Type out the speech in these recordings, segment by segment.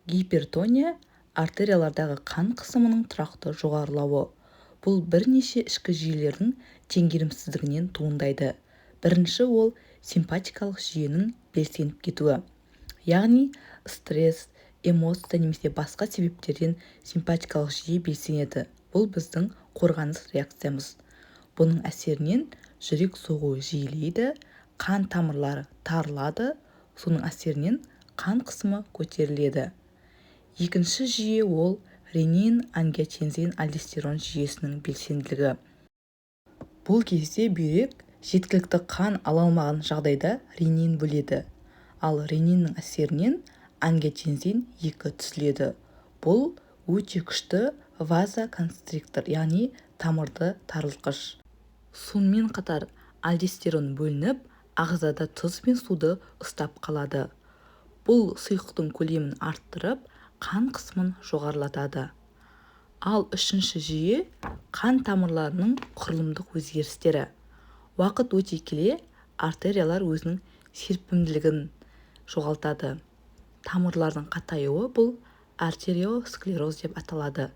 Гипертония – артериялардағы қан қысымының тұрақты жоғарылауы. Бұл бірнеше ішкі жүйелердің теңгерімсіздігінен туындайды. Бірінші ол симпатикалық жүйенің белсеніп кетуі. Яғни стресс, эмоция немесе басқа себептерден симпатикалық жүйе белсенеді. Бұл біздің қорғаныс реакциямыз. Бұның әсерінен жүрек соғуы жиілейді, қан тамырлары тарылады, соның әсерінен қан қысымы көтеріледі. Екінші жүйе ол ренин, ангиотензин, альдостерон жүйесінің белсенділігі. Бұл кезде бүйрек жеткілікті қан ала алмаған жағдайда ренин бөледі, ал рениннің әсерінен ангиотензин 2 түзіледі. Бұл өте күшті вазоконстриктор, яғни тамырды тарылтқыш. Сонымен қатар альдостерон бөлініп, ағзада тұз бен суды ұстап қалады. Бұл сұйықтың көлемін арттырып, қан қысымын жоғарылатады. Ал үшінші жүйе қан тамырларының құрылымдық өзгерістері. Уақыт өте келе артериялар өзінің серпімділігін жоғалтады. Тамырлардың қатаюы бұл артериосклероз деп аталады.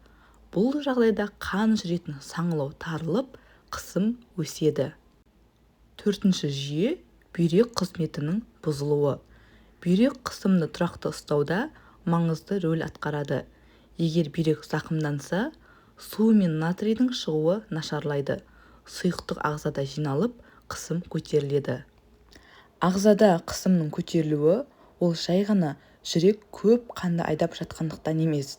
Бұл жағдайда қан жүретін саңылау тарылып, қысым өседі. Төртінші жүйе бүйрек қызметінің бұзылуы. Бүйрек қысымды тұрақты ұстауда маңызды рөл атқарады. Егер бүйрек зақымданса, су мен натрийдің шығуы нашарлайды. Сұйықтық ағзада жиналып, қысым көтеріледі. Ағзада қысымның көтерілуі ол жай ғана жүрек көп қанды айдап жатқандықтан емес.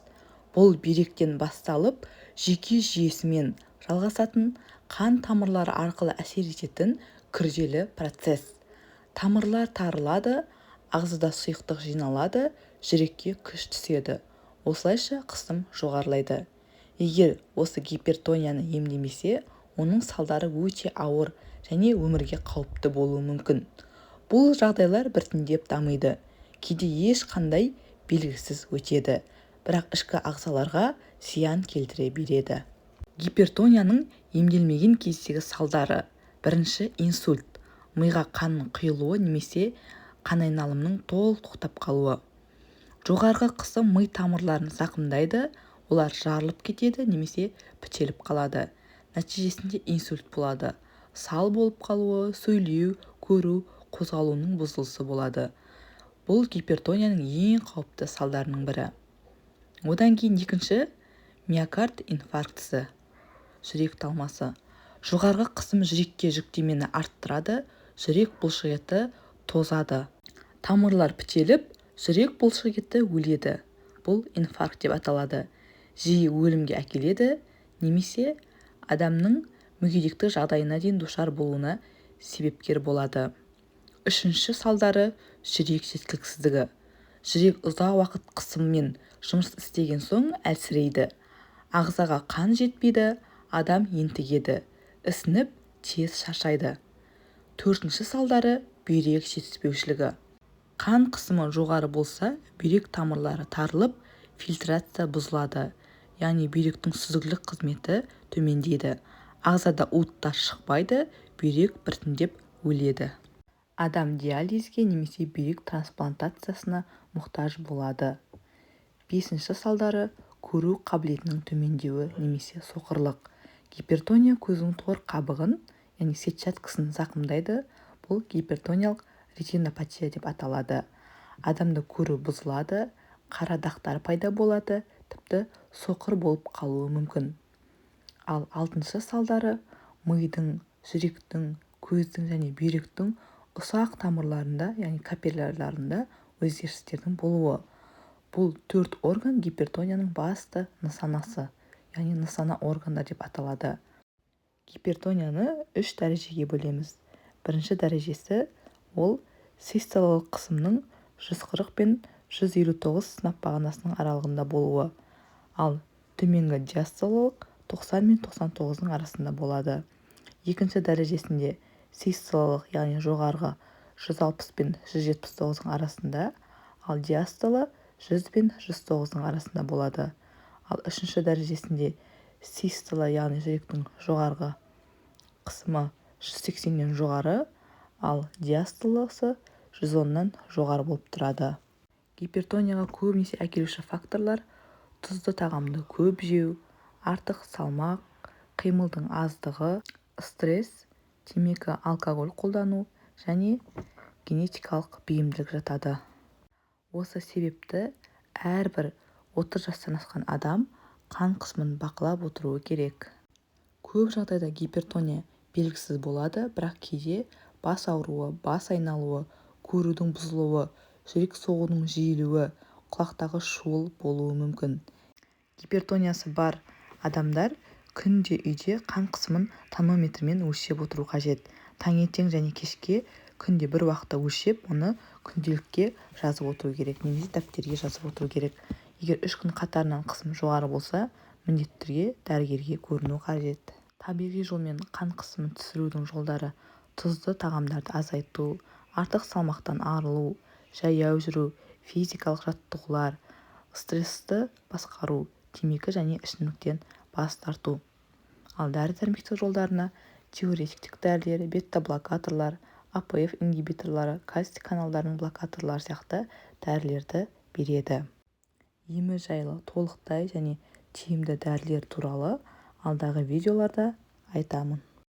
Бұл бүйректен басталып, жүйке жүйесімен жалғасатын, қан тамырлары арқылы әсер ететін күрделі процесс. Тамырлар тарылады, ағзада сұйықтық жиналады, жүрекке күш түседі. Осылайша қысым жоғарылайды. Егер осы гипертонияны емдемесе, оның салдары өте ауыр және өмірге қауіпті болуы мүмкін. Бұл жағдайлар біртіндеп дамиды, кейде ешқандай белгісіз өтеді, бірақ ішкі ағзаларға зиян келтіре береді. Гипертонияның емделмеген кездегі салдары. Бірінші инсульт, миға қанның құйылуы немесе қан айналымының толық тоқтап қалуы. Жоғарғы қысым ми тамырларын зақымдайды, олар жарылып кетеді немесе бітеліп қалады. Нәтижесінде инсульт болады. Сал болып қалуы, сөйлеу, көру, қозғалуының бұзылысы болады. Бұл гипертонияның ең қауіпті салдарының бірі. Одан кейін екінші миокард инфарктісі, жүрек талмасы. Жоғарғы қысым жүрекке жүктемені арттырады, жүрек бұлшықеті тозады. Тамырлар бітеліп, жүрек бұлшықеті өледі. Бұл инфаркт деп аталады. Жиі өлімге әкеледі, немесе адамның мүгедектік жағдайына дейін душар болуына себепкер болады. Үшінші салдары жүрек жеткіліксіздігі. Жүрек ұзақ уақыт қысыммен жұмыс істеген соң әлсірейді. Ағзаға қан жетпейді, адам ентігеді, ісініп, тез шаршайды. Төртінші салдары бүйрек жетіспеушілігі. Қан қысымы жоғары болса, бүйрек тамырлары тарылып, фильтрация бұзылады. Яғни бүйректің сүзгілік қызметі төмендейді. Ағзада уыттар шықпайды, бүйрек біртіндеп өледі. Адам диализге немесе бүйрек трансплантациясына мұқтаж болады. Бесінші салдары көру қабілетінің төмендеуі немесе соқырлық. Гипертония көздің тор қабығын, яғни сетчаткасын зақымдайды. Бұл гипертониялық ретинопатия деп аталады. Адамда көру бұзылады, қара дақтар пайда болады, тіпті соқыр болып қалуы мүмкін. Ал алтыншы салдары мидың, жүректің, көздің және бүйректің ұсақ тамырларында, яғни капиллярларында өзгерістердің болуы. Бұл 4 орган гипертонияның басты нысанасы, яғни нысана органдар деп аталады. Гипертонияны 3 дәрежеге бөлеміз. Бірінші дәрежесі ол систолалық қысымның 140 пен 159 сынап бағанасының аралығында болуы. Ал төменгі диастолалық 90 мен 99-ның арасында болады. Екінші дәрежесінде систолалық, яғни жоғарғы 160 пен 179-ның арасында, ал диастола 100 пен 109-ның арасында болады. Ал үшінші дәрежесінде систола, яғни жүректің жоғарғы қысымы 180-нен жоғары, ал диастоласы 110-нан жоғары болып тұрады. Гипертонияға көбінесе әкелуші факторлар тұзды тағамды көп жеу, артық салмақ, қимылдың аздығы, стресс, темекі, алкоголь қолдану және генетикалық бейімділік жатады. Осы себепті әрбір 30 жастан асқан адам қан қысымын бақылап отыруы керек. Көп жағдайда гипертония белгісіз болады, бірақ кейде бас ауруы, бас айналуы, көрудің бұзылуы, жүрек соғуының жиілеуі, құлақтағы шуыл болуы мүмкін. Гипертониясы бар адамдар күнде үйде қан қысымын тонометрмен өлшеп отыру қажет. Таңертең және кешке күнде бір уақытта өлшеп, оны күнделікке жазып отыру керек, немесе дәптерге жазып отыру керек. Егер 3 күн қатарынан қысым жоғары болса, міндетті түрде дәрігерге көріну қажет. Табиғи жолмен қан қысымын түсірудің жолдары: тұзды тағамдарды азайту, артық салмақтан арылу, жаяу жүру, физикалық жаттығулар, стрессті басқару, темекі және ішімдіктен бас тарту. Ал дәрі-дәрмектер жолдарына диуретиктік дәрілер, бета-блокаторлар, АПФ ингибиторлары, кальций каналдарының блокаторлары сияқты дәрілерді береді. Емі жайлы толықтай және тиімді дәрілер туралы алдағы видеоларда айтамын.